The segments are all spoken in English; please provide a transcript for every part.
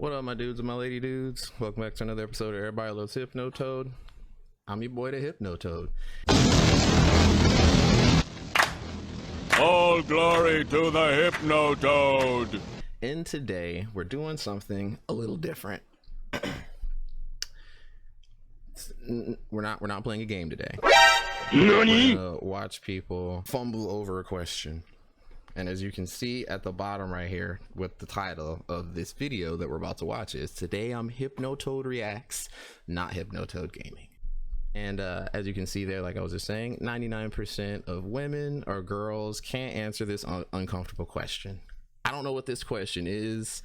What up, my dudes and my lady dudes? Welcome back to another episode of Everybody Loves Hypnotoad. I'm your boy, the Hypnotoad. All glory to the Hypnotoad. And today we're doing something a little different. We're not playing a game today. Nani? We're gonna watch people fumble over a question. And as you can see at the bottom right here, what the title of this video that we're about to watch is, today I'm Hypnotoad Reacts, not Hypnotoad Gaming. And as you can see there, like I was just saying, 99% of women or girls can't answer this uncomfortable question. I don't know what this question is.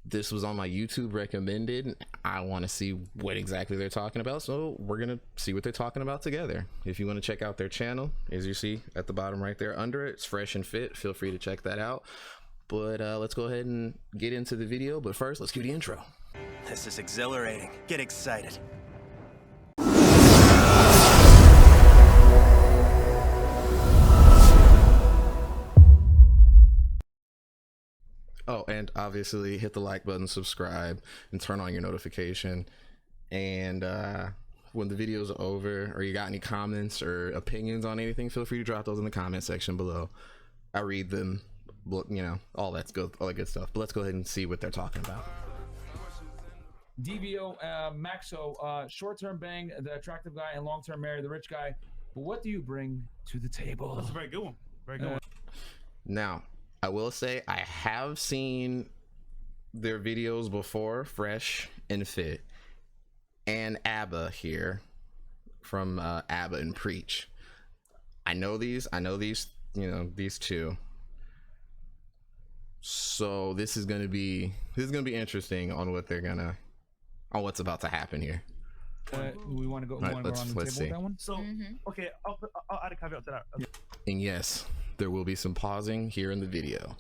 This was on my YouTube recommended. I want to see what exactly they're talking about, so we're gonna see what they're talking about together. If you want to check out their channel, as you see at the bottom right there under it, it's Fresh and Fit. Feel free to check that out. But let's go ahead and get into the video. But first, let's do the intro. This is exhilarating. Get excited. Oh, and obviously hit the like button, subscribe, and turn on your notification. And when the video's over, or you got any comments or opinions on anything, feel free to drop those in the comment section below. I read them, you know, all that good stuff. But let's go ahead and see what they're talking about. DVO, Maxo, short-term bang, the attractive guy, and long-term marry, the rich guy. But what do you bring to the table? That's a very good one. Very good one. Now, I will say I have seen their videos before, Fresh and Fit, and ABBA here from ABBA and Preach. I know these, you know, these two. So this is gonna be interesting on what they're gonna, on what's about to happen here. We want to go, Right, go around the table see. with that one? So, okay, I'll add a caveat to that. Okay. And yes, there will be some pausing here in the video,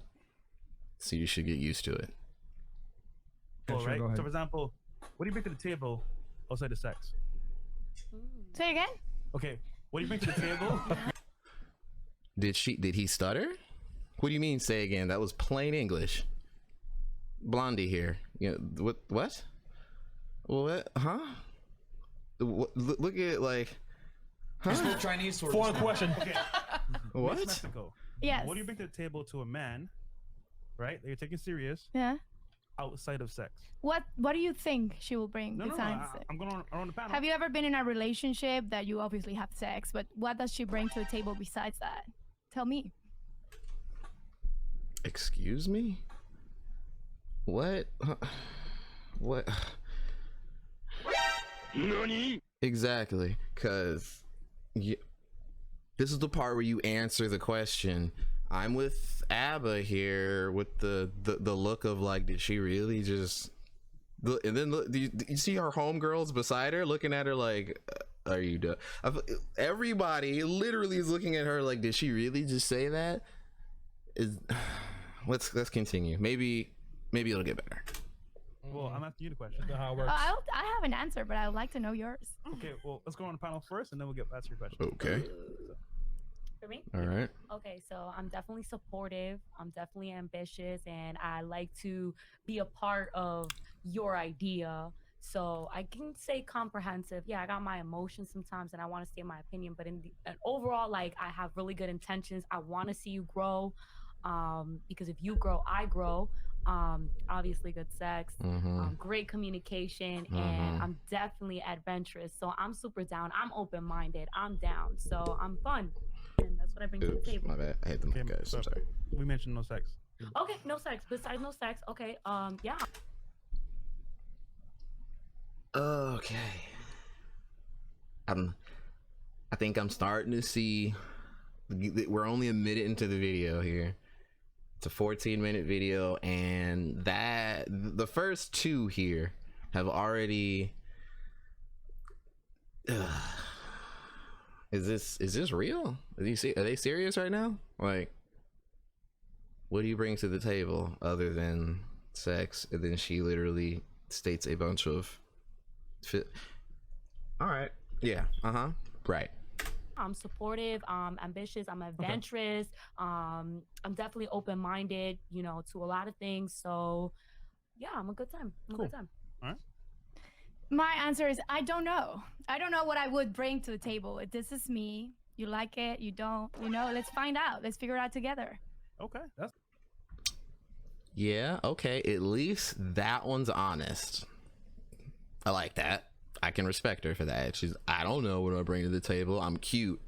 so you should get used to it. Yeah, Cool, sure, right? go So, ahead. for example, what do you bring to the table outside of sex? Say again? Okay, what do you bring to the table? Did he stutter? What do you mean, say again? That was plain English. Blondie here. You know, what? What? Huh? Look at it like, huh? You spoke Chinese or Foreign question. Okay. What? Miss Mexico. Yes. What do you bring to the table to a man, right, that you're taking serious, Yeah. outside of sex? What do you think she will bring No, besides sex? I'm going around the panel. Have you ever been in a relationship that you obviously have sex, but what does she bring to the table besides that? Tell me. Excuse me? What? What? Nani? Exactly, because this is the part where you answer the question. I'm with ABBA here with the look of like, did she really just look? And then look, do you see her homegirls beside her looking at her like, are you done? Everybody literally is looking at her like, did she really just say that? Let's continue. Maybe it'll get better. Well, I'm asking you the question. How it works. I have an answer, but I would like to know yours. Okay, well, let's go on the panel first, and then we'll get back to your question. Okay. For me? All right. Okay, so I'm definitely supportive. I'm definitely ambitious, and I like to be a part of your idea. So I can say comprehensive. Yeah, I got my emotions sometimes, and I want to say my opinion. But and overall, like, I have really good intentions. I want to see you grow, because if you grow, I grow. Obviously good sex, great communication, and I'm definitely adventurous. So I'm super down. I'm open-minded. I'm down. So I'm fun. And that's what I bring to the Oops, table. my bad. I hit the mic, guys. I'm sorry. We mentioned no sex. Okay, no sex. Besides no sex, okay. Yeah. Okay. I think I'm starting to see. We're only a minute into the video here. It's a 14-minute video, and the first two here have already. Is this real? Are they serious right now? Like, what do you bring to the table other than sex? And then she literally states a bunch of. All right. Yeah. Right. I'm supportive, I'm ambitious, I'm adventurous, I'm definitely open-minded, you know, to a lot of things. So yeah, I'm a good time. I'm a Cool. good time. All right. My answer is I don't know. I don't know what I would bring to the table. This is me. You like it, you don't. You know, let's find out. Let's figure it out together. Okay. That's Yeah, okay. At least that one's honest. I like that. I can respect her for that. I don't know what I bring to the table. I'm cute.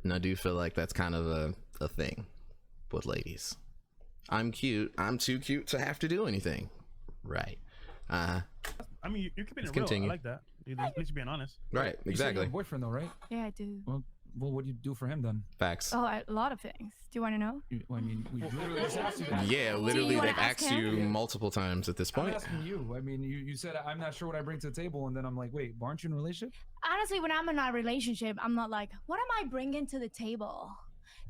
And I do feel like that's kind of a thing with ladies. I'm cute. I'm too cute to have to do anything. Right. I mean, you're keeping Let's it real. continue. I like that. At least you're being honest. Right, You said you exactly. have a boyfriend though, right? Yeah, I do. Well, what do you do for him then? Facts. Oh, a lot of things. Do you want to know? I mean, we literally just asked you that. Yeah, literally wanna they've ask asked him? you multiple times at this I'm point. asking you. I mean, you said I'm not sure what I bring to the table, and then I'm like, wait, aren't you in a relationship? Honestly, when I'm in a relationship, I'm not like, what am I bringing to the table?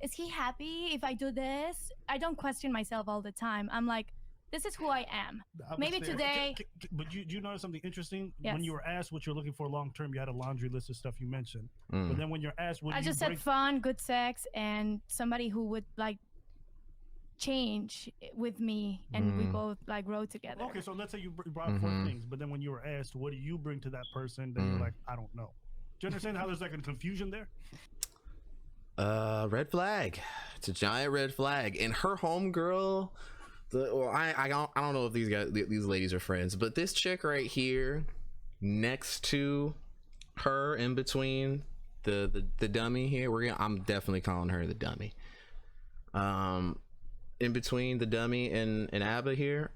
Is he happy if I do this? I don't question myself all the time. I'm like, this is who I am. I would Maybe say- today- But do you notice something interesting? Yes. When you were asked what you're looking for long term, you had a laundry list of stuff you mentioned. Mm. But then when you're asked what I do just you said bring, fun, good sex, and somebody who would like change with me, and we both like grow together. okay, so let's say you brought up 4 things, but then when you were asked what do you bring to that person, then you're like, I don't know. Do you understand how there's like a confusion there? Red flag. It's a giant red flag. And her homegirl, I don't know if these ladies are friends, but this chick right here next to her, in between the dummy here, I'm definitely calling her the dummy. In between the dummy and Abba here,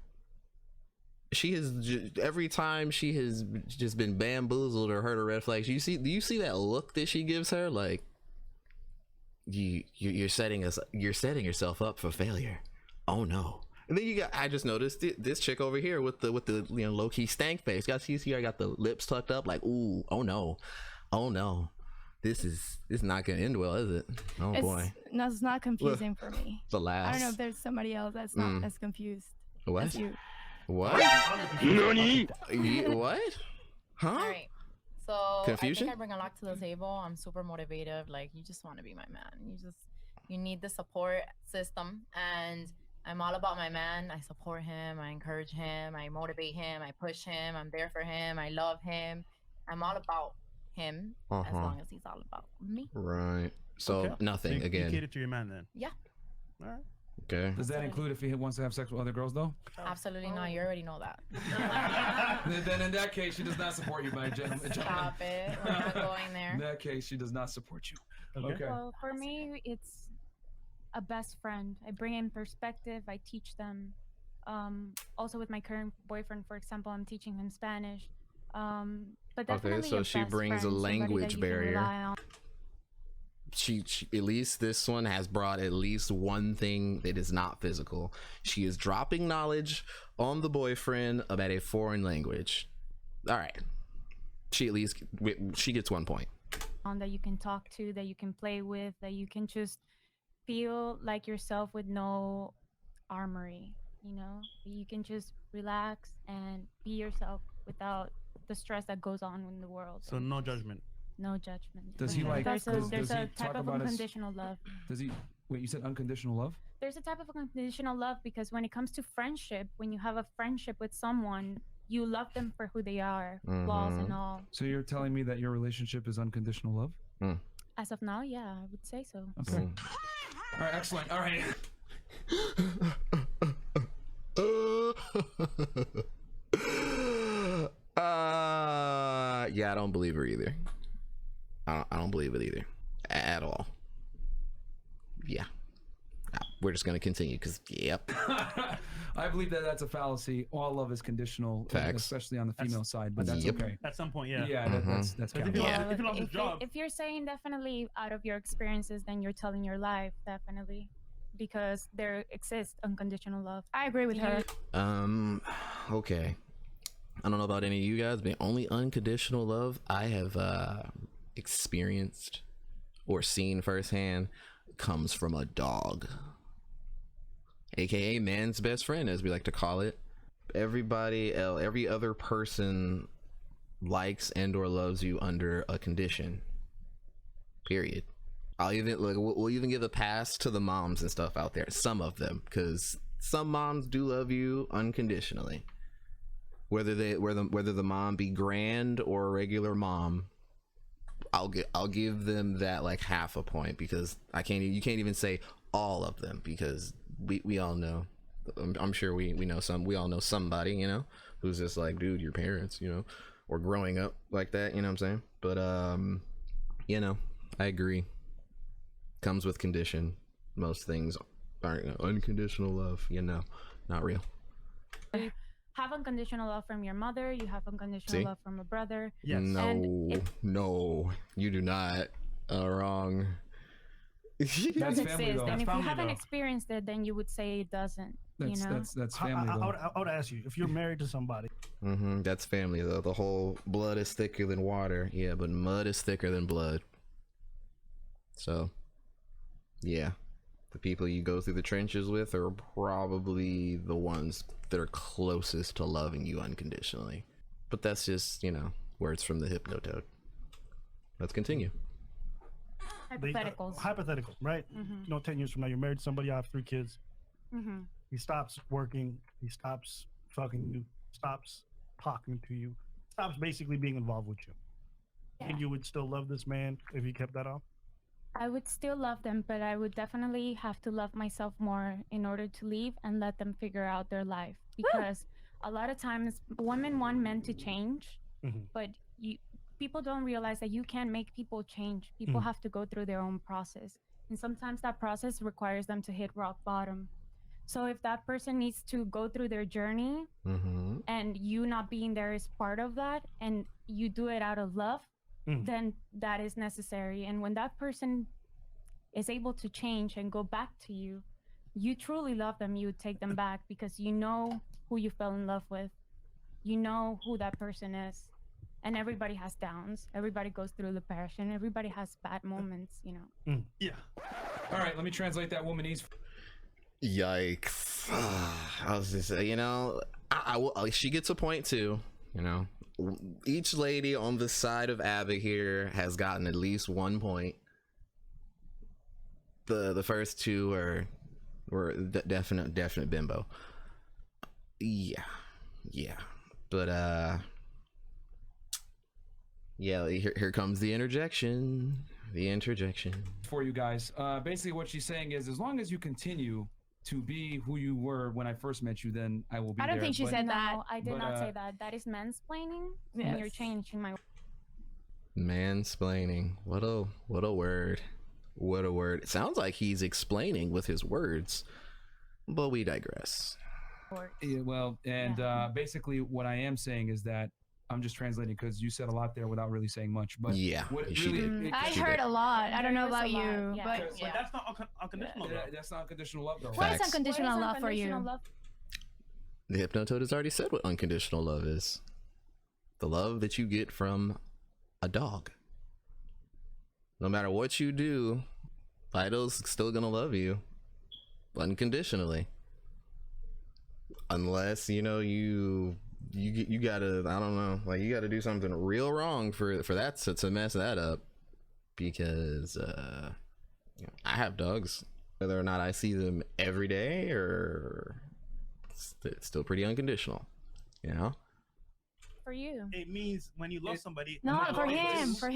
she has every time she has just been bamboozled or heard a red flag. Do you see that look that she gives her? Like, you're setting yourself up for failure. Oh no. And then I just noticed this chick over here with the low-key stank face. I got the lips tucked up, like, ooh, oh no, this is not gonna end well, is it? Oh boy. No, it's not confusing for me. The last. I don't know if there's somebody else that's not as confused What? as you. What? NONI? What? Huh? All right. So Confusion? I think I bring a lot to the table. I'm super motivative. Like, you just want to be my man. You need the support system, and I'm all about my man. I support him. I encourage him. I motivate him. I push him. I'm there for him. I love him. I'm all about him as long as he's all about me. Right. So Okay. nothing You again. cater to your man then. Yeah, All right. Okay. Does that include if he wants to have sex with other girls though? absolutely not. You already know that. Then in that case, she does not support you, my gentleman. Stop it. We're not going In there. that case, she does not support you. Okay. Well, for me, it's a best friend. I bring in perspective. I teach them. Also, with my current boyfriend, for example, I'm teaching him Spanish. But definitely so a she best brings a friend, somebody language that you can barrier. rely on. She at least this one has brought at least one thing that is not physical. She is dropping knowledge on the boyfriend about a foreign language. All right. She gets 1 point. That you can talk to, that you can play with, that you can just feel like yourself with no armory, you know? You can just relax and be yourself without the stress that goes on in the world. So no judgment. No judgment. Does he like? There's does a he type talk of about his? unconditional love. Does he? Wait, you said unconditional love? There's a type of unconditional love because when it comes to friendship, when you have a friendship with someone, you love them for who they are, flaws and all. So you're telling me that your relationship is unconditional love? As of now, yeah, I would say so. Okay. All right. Excellent. All right. Yeah, I don't believe her either. I don't believe it either at all. Yeah, we're just gonna continue because yep. I believe that that's a fallacy. All love is conditional, Facts. especially on the female side. But that's Yep. okay. At some point, yeah. Yeah, that's If counted. you Yeah. lost, if you lost his job, If you're saying definitely out of your experiences, then you're telling your life, definitely. Because there exists unconditional love. I agree with her. Okay. I don't know about any of you guys, but only unconditional love I have experienced or seen firsthand comes from a dog, aka man's best friend, as we like to call it. Every other person likes and or loves you under a condition, period. We'll even give a pass to the moms and stuff out there, some of them, because some moms do love you unconditionally, whether the mom be grand or a regular mom. I'll give them that like half a point, because you can't even say all of them, because we all know, I'm sure we all know somebody, you know, who's just like, dude, your parents, you know, or growing up like that, you know what I'm saying? But you know, I agree, comes with condition. Most things aren't, you know, unconditional love, you know, not real. You have unconditional love from your mother, you have unconditional love from a brother. Yes. No, you do not. Wrong. That's Doesn't family, exist. though. And That's if you family, haven't though. experienced it, then you would say it doesn't. That's family, though. I would ask you, if you're married to somebody. That's family, though. The whole blood is thicker than water. Yeah, but mud is thicker than blood. So, yeah. The people you go through the trenches with are probably the ones that are closest to loving you unconditionally. But that's just, you know, words from the Hypnotoad. Let's continue. Hypotheticals. Hypothetical, right? You know, 10 years from now, you're married to somebody, you have 3 kids. He stops working, he stops fucking you, stops talking to you, stops basically being involved with you. And you would still love this man if he kept that off? I would still love them, but I would definitely have to love myself more in order to leave and let them figure out their life. Because a lot of times women want men to change, but people don't realize that you can't make people change. People have to go through their own process. And sometimes that process requires them to hit rock bottom. So if that person needs to go through their journey and you not being there is part of that, and you do it out of love, then that is necessary. And when that person is able to change and go back to you, you truly love them, you would take them back, because you know who you fell in love with. You know who that person is. And everybody has downs. Everybody goes through depression. Everybody has bad moments, you know. Yeah. All right, let me translate that womanese. Yikes. I was just saying, you know, she gets a point too, you know. Each lady on the side of Abba here has gotten at least 1 point. The first 2 were definite bimbo. Yeah. But yeah, here comes the interjection. For you guys, basically what she's saying is, as long as you continue to be who you were when I first met you, then I will be there. I don't think she said that. No, I did not say that. That is mansplaining. And you're changing my. Mansplaining. What a word. What a word. It sounds like he's explaining with his words, but we digress. Yeah, well, and basically what I am saying is that I'm just translating, because you said a lot there without really saying much. But yeah, she did. I heard a lot. I don't know about you, but But that's not unconditional love. That's not unconditional love, though. What is unconditional love for you? The Hypnotoad has already said what unconditional love is. The love that you get from a dog. No matter what you do, Fido's still gonna love you unconditionally. Unless, you know, you gotta, I don't know, like, you gotta do something real wrong for that to mess that up. Because you know, I have dogs, whether or not I see them every day, or it's still pretty unconditional, you know. For you, it means when you love somebody. No, for him, for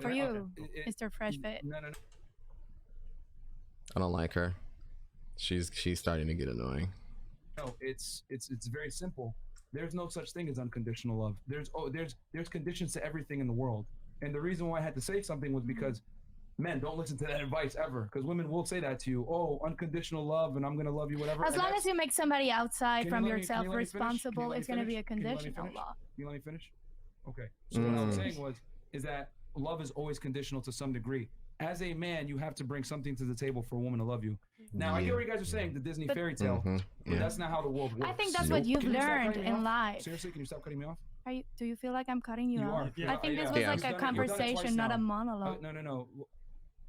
you, Mr. Fresh Fit. No. I don't like her. She's starting to get annoying. No, it's very simple. There's no such thing as unconditional love. There's conditions to everything in the world. And the reason why I had to say something was because men, don't listen to that advice ever, because women will say that to you. Oh, unconditional love, and I'm gonna love you, whatever. As long as you make somebody outside from yourself can you responsible, it's gonna be a conditional love. You let me finish? Okay. So what I was saying is that love is always conditional to some degree. As a man, you have to bring something to the table for a woman to love you. Now, I get what you guys are saying, the Disney fairy tale, but that's not how the world works. I think that's what you've learned in life. Seriously, can you stop cutting me off? Do you feel like I'm cutting you off? Yeah. I think this was like a conversation, not a monologue. No.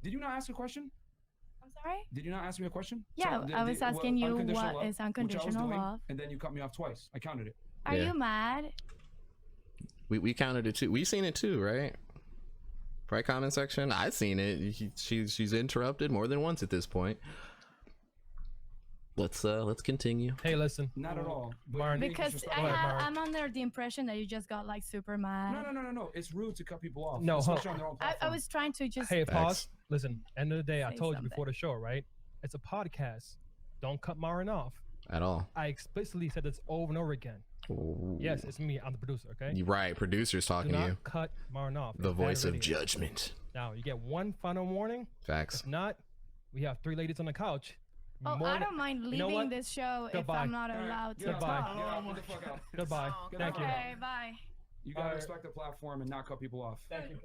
Did you not ask a question? I'm sorry? Did you not ask me a question? Yeah, I was asking you what is unconditional love. And then you cut me off twice. I counted it. Are you mad? We counted it too. We've seen it too, right? Right, comment section. I've seen it. She's interrupted more than once at this point. let's continue. Hey, listen. Not at all. But Marn, you're being Because disrespectful. I'm under the impression that you just got like super mad. No. It's rude to cut people off. No, especially on their own I platform. was trying to just. Hey, pause. Facts. Listen, end of the day, I Say told you something. before the show, right? It's a podcast. Don't cut Marin off. At all. I explicitly said this over and over again. Ooh. Yes, it's me. I'm the producer, okay? You're right. Producer's Do talking to not you. cut Marin off. The It's bad voice of radio. judgment. Now, you get one final warning. Facts. If not, we have 3 ladies on the couch. Oh, More I than- don't mind You know leaving what? this show Goodbye. if I'm not All right, allowed to get out, Goodbye. talk. Get out, get the fuck out. Goodbye. Oh, Thank you. Okay, bye. You gotta respect the platform and not cut people off. Thank you.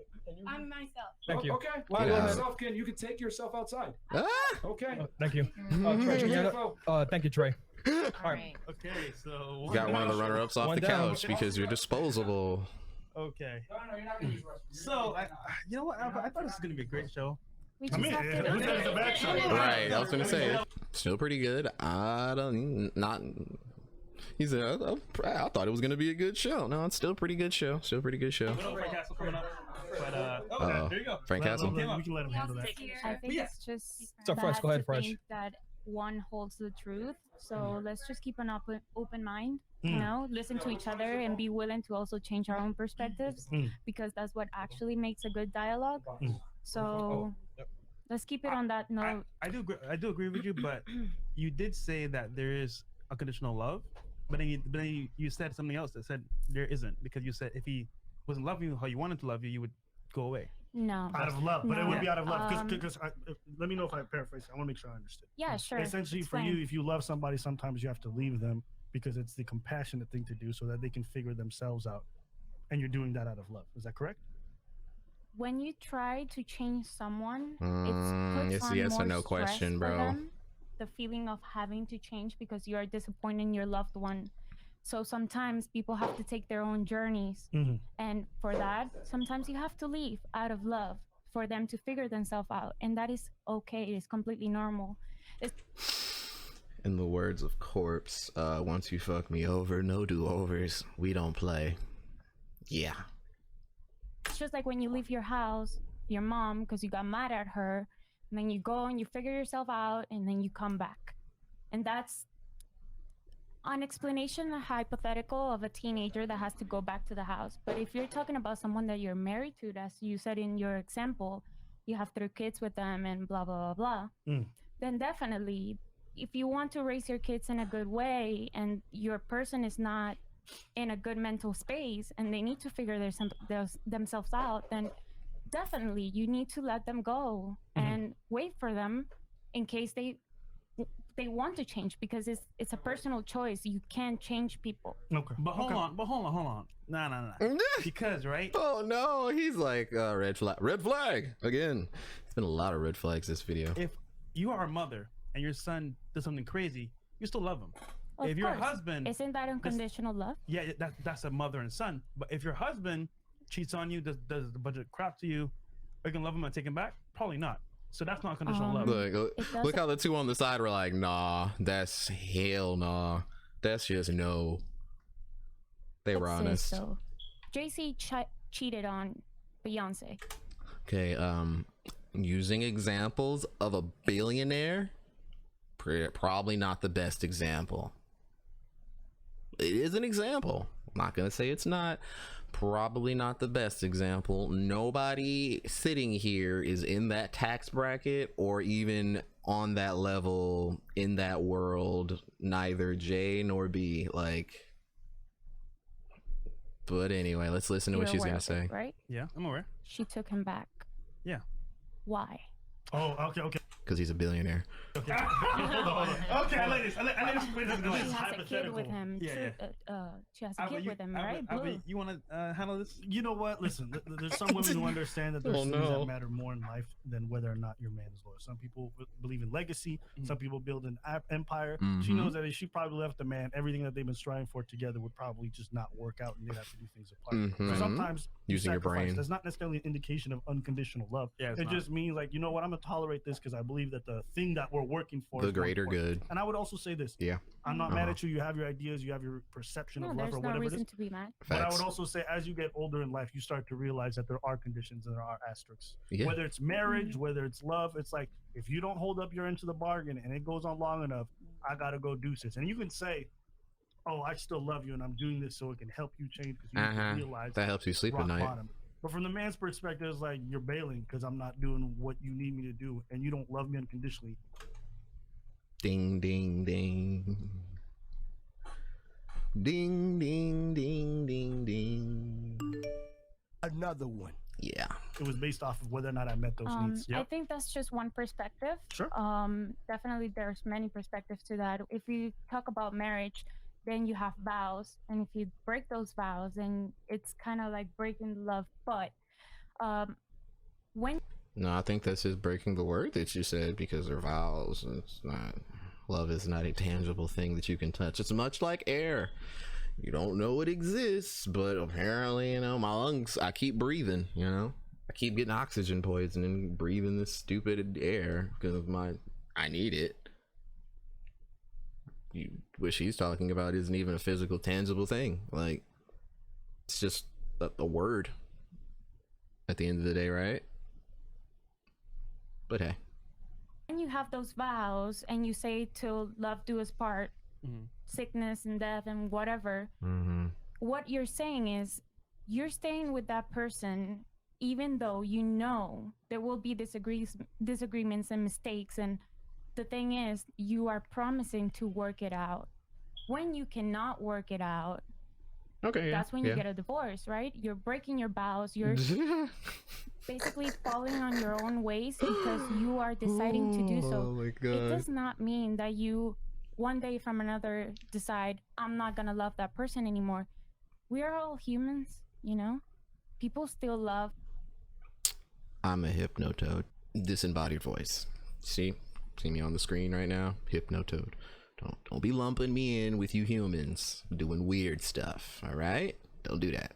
I'm myself. Thank you. Okay. Well, go ahead. You can take yourself outside. Ah! Okay. Thank you. Mm. Trey, can you Your get info. thank you, Trey. All right. Okay, so You got one of the runner-ups off One the down. couch because you're disposable. Okay. No, you're not gonna use the restroom. So you know what? I thought this was gonna be a great show. We I just mean, have yeah, to who said it's a bad show? Right. I was gonna say, still pretty good. I don't not. He said, I thought it was gonna be a good show. No, it's still a pretty good show. Still a pretty good show. Frank Castle coming up. But Uh-oh. there you go. Frank Castle. We can let him handle that. I think it's just So, Fresh, bad go ahead, to Fresh. think that one holds the truth. So let's just keep an open mind, you know, listen to each other and be willing to also change our own perspectives because that's what actually makes a good dialogue. So let's keep it on that note. I do agree with you, but you did say that there is unconditional love, but then you said something else that said there isn't, because you said if he wasn't loving you how you wanted to love you, you would go away. No. Out of love, but it would be out of love. Because Let me know if I paraphrase. I want to make sure I understood. yeah, sure. Essentially, for you, if you love somebody, sometimes you have to leave them because it's the compassionate thing to do, so that they can figure themselves out, and you're doing that out of love. Is that correct? When you try to change someone, It's it's a on yes or more no stress question, for bro. them, the feeling of having to change because you are disappointing your loved one. So sometimes people have to take their own journeys, and for that, sometimes you have to leave out of love for them to figure themselves out, and that is okay. It's completely normal. In the words of Corpse, once you fuck me over, no do-overs. We don't play. Yeah. It's just like when you leave your house, your mom, because you got mad at her, and then you go and you figure yourself out, and then you come back. And that's an explanation, a hypothetical of a teenager that has to go back to the house. But if you're talking about someone that you're married to, as you said in your example, you have 3 kids with them and blah, blah, blah, blah, then definitely, if you want to raise your kids in a good way and your person is not in a good mental space and they need to figure themselves out, then definitely you need to let them go and wait for them in case they want to change, because it's a personal choice. You can't change people. Okay. But hold on. Nah. Because, right? Oh no, he's like red flag again. It's been a lot of red flags this video. If you are a mother and your son does something crazy, you still love him. Of If your course. husband, Isn't that unconditional love? yeah, that's a mother and son. But if your husband cheats on you, does a bunch of crap to you, are you gonna love him and take him back? Probably not. So that's not unconditional love. Look how the two on the side were like, nah, that's hell nah. That's just no. They were I'd say honest. So. JC cheated on Beyonce. Okay, using examples of a billionaire, probably not the best example. It is an example. I'm not gonna say it's not. Probably not the best example. Nobody sitting here is in that tax bracket or even on that level in that world, neither J nor B. Like, but anyway, let's listen to what You're she's aware gonna of it, say. right? Yeah, I'm aware. She took him back. Yeah. Why? Oh, okay. Because he's a billionaire. Okay. Hold on. Okay, I like this. She has a kid with him. Yeah. She has a kid with him, right? Blue. You want to handle this? You know what? Listen, there's some women who understand that there's things that matter more in life than whether or not your man is loyal. Some people believe in legacy. Some people build an empire. She knows that if she probably left the man, everything that they've been striving for together would probably just not work out, and they'd have to do things apart. So sometimes using your brain. That's not necessarily an indication of unconditional love. Yeah, it just means like, you know what? I'm gonna tolerate this because I believe that the thing that we're working for The is more greater important. good. And I would also say this. Yeah. I'm not mad at you. You have your ideas. You have your perception of love there's or no whatever it reason is. to be mad. But I would also say, as you get older in life, you start to realize that there are conditions and there are asterisks. Yeah. Whether it's marriage, whether it's love, it's like if you don't hold up your end to the bargain and it goes on long enough, I gotta go do this. And you can say, oh, I still love you and I'm doing this so it can help you change because you can realize that helps you sleep at rock night. bottom. But from the man's perspective, it's like you're bailing because I'm not doing what you need me to do and you don't love me unconditionally. Ding, ding, ding. Ding, ding, ding, ding, ding. Another one. Yeah. It was based off of whether or not I met those needs. I think that's just one perspective. Sure. Definitely there's many perspectives to that. If you talk about marriage, then you have vows. And if you break those vows, then it's kind of like breaking love. But when... No, I think that's just breaking the word that you said because they're vows. It's not... Love is not a tangible thing that you can touch. It's much like air. You don't know it exists, but apparently, you know, my lungs, I keep breathing, you know? I keep getting oxygen poisoning, breathing this stupid air because of I need it. What she's talking about isn't even a physical, tangible thing. Like, it's just a word at the end of the day, right? But hey. When you have those vows and you say till love do us part, sickness and death and whatever, what you're saying is you're staying with that person even though you know there will be disagreements and mistakes. And the thing is, you are promising to work it out. When you cannot work it out, that's when you get a divorce, right? You're breaking your vows. You're basically falling on your own ways because you are deciding to do so. Oh my God. It does not mean that you one day from another decide, I'm not gonna love that person anymore. We are all humans, you know? People still love. I'm a hypnotoad. Disembodied voice. See me on the screen right now? Hypnotoad. Don't be lumping me in with you humans doing weird stuff, all right? Don't do that.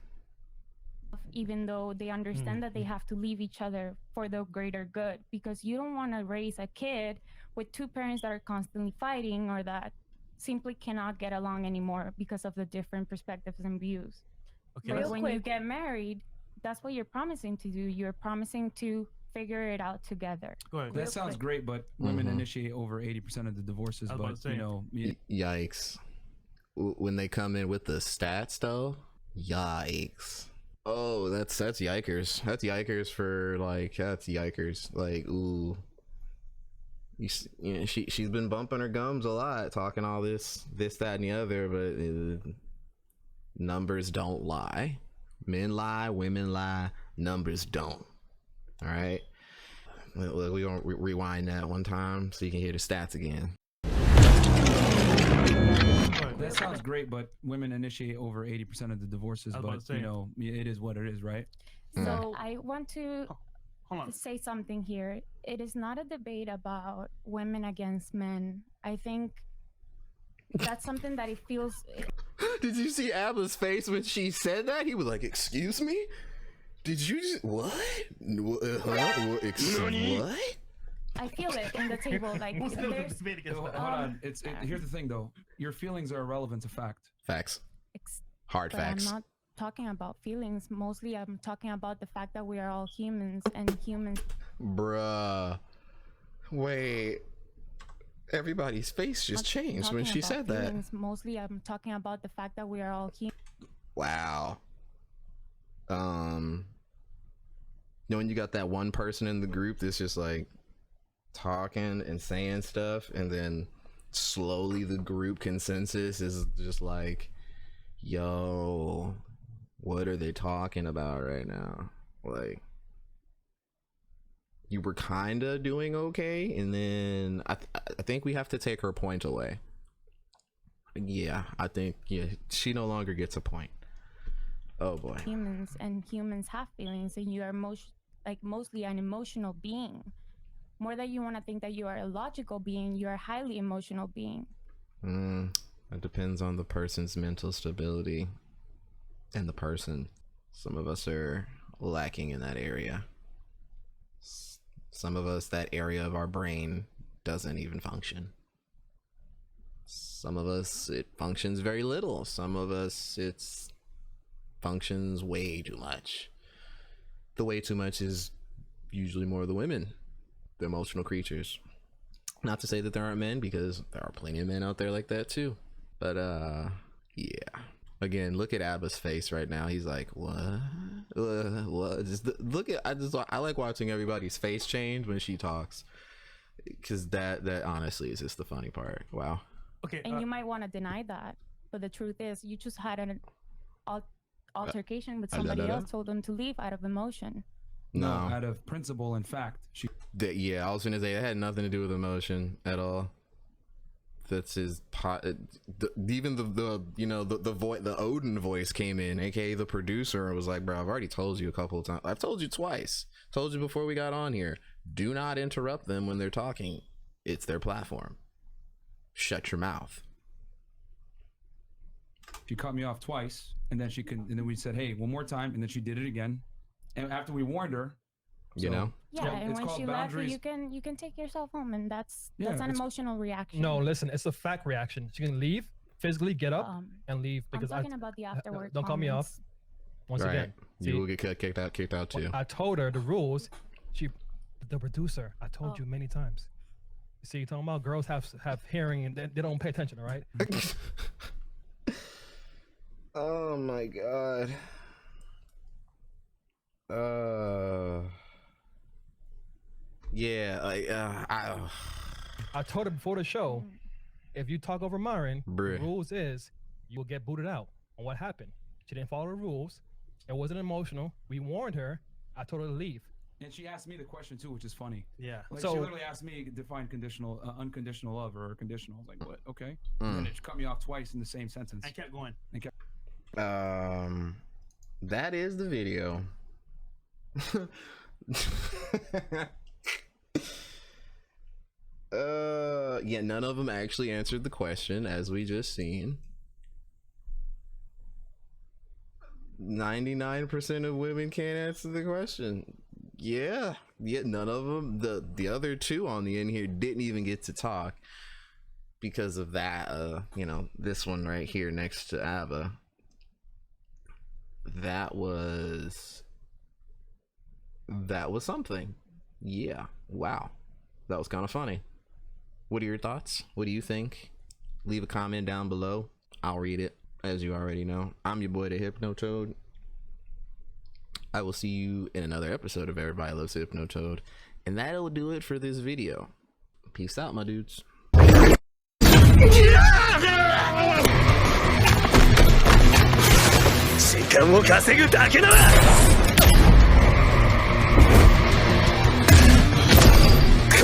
Even though they understand that they have to leave each other for the greater good, because you don't want to raise a kid with two parents that are constantly fighting or that simply cannot get along anymore because of the different perspectives and views. Okay, But when you get married, that's what you're promising to do. You're promising to figure it out together. Go ahead. That sounds great, but women initiate over 80% of the divorces. But you know, Yikes. When they come in with the stats though, yikes. Oh, that's yikers. That's yikers for like, that's yikers. Like, ooh. You know, she's been bumping her gums a lot, talking all this, that, and the other, but numbers don't lie. Men lie, women lie, numbers don't. All right, we're gonna rewind that one time so you can hear the stats again. That sounds great, but women initiate over 80% of the divorces. But you know, it is what it is, right? So I want to say something here. It is not a debate about women against men. I think that's something that it feels. Did you see Abba's face when she said that? He was like, "Excuse me? Did you just what? What?" I feel it in the table. Like there's. Hold on. Here's the thing, though. Your feelings are irrelevant to fact. Facts. Hard But facts. I'm not talking about feelings. Mostly, I'm talking about the fact that we are all humans, and humans. Bruh. Wait. Everybody's face just changed when she said that. Mostly, I'm talking about the fact that we are all humans. Wow. Knowing you got that one person in the group that's just like talking and saying stuff, and then slowly the group consensus is just like, yo, what are they talking about right now? Like, you were kind of doing okay, and then I think we have to take her point away. Yeah, I think she no longer gets a point. Oh boy. Humans, and humans have feelings, and you are mostly an emotional being. More than you want to think that you are a logical being, you are a highly emotional being. It depends on the person's mental stability and the person. Some of us are lacking in that area. Some of us, that area of our brain doesn't even function. Some of us, it functions very little. Some of us, it functions way too much. The way too much is usually more of the women, the emotional creatures. Not to say that there aren't men, because there are plenty of men out there like that too. But yeah. Again, look at Abba's face right now. He's like, what? What? Just look at. I like watching everybody's face change when she talks, because that honestly is just the funny part. Wow. Okay. And you might want to deny that, but the truth is, you just had an altercation with somebody else, told them to leave out of emotion. No, out of principle and fact. Yeah, I was gonna say it had nothing to do with emotion at all. That's his pot. Even the Odin voice came in, aka the producer, and was like, bro, I've already told you a couple of times. I've told you twice. Told you before we got on here. Do not interrupt them when they're talking. It's their platform. Shut your mouth. She cut me off twice, and then we said, hey, one more time, and then she did it again. And after we warned her, you know. Yeah, and when she left, you can take yourself home, and that's an emotional reaction. No, listen, it's a fact reaction. She can leave, physically get up and leave. Because I'm talking about the afterward. Don't call me off. Once again, you will get kicked out too. I told her the rules. The producer, I told you many times. You see, you're talking about girls have hearing and they don't pay attention, all right? Oh my god. Yeah, I told her before the show, if you talk over Myron, the Bruh. rules is you will get booted out. And what happened? She didn't follow the rules. It wasn't emotional. We warned her. I told her to leave. And she asked me the question too, which is funny. Yeah. Like, she literally asked me to define unconditional love or conditional. I was like, what? Okay. And then it cut me off twice in the same sentence. I kept going. That is the video. Yeah, none of them actually answered the question, as we just seen. 99% of women can't answer the question. Yeah, none of them. The other two on the end here didn't even get to talk because of that. This one right here next to Abba. That was something. Yeah. Wow. That was kind of funny. What are your thoughts? What do you think? Leave a comment down below. I'll read it, as you already know. I'm your boy, the Hypnotoad. I will see you in another episode of Everybody Loves Hypnotoad, and that'll do it for this video. Peace out, my dudes. 時間を稼ぐだけなら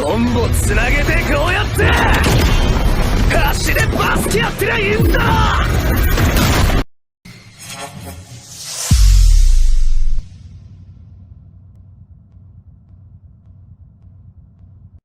コンボつなげてこうやって足でバスケやってりゃいいんだ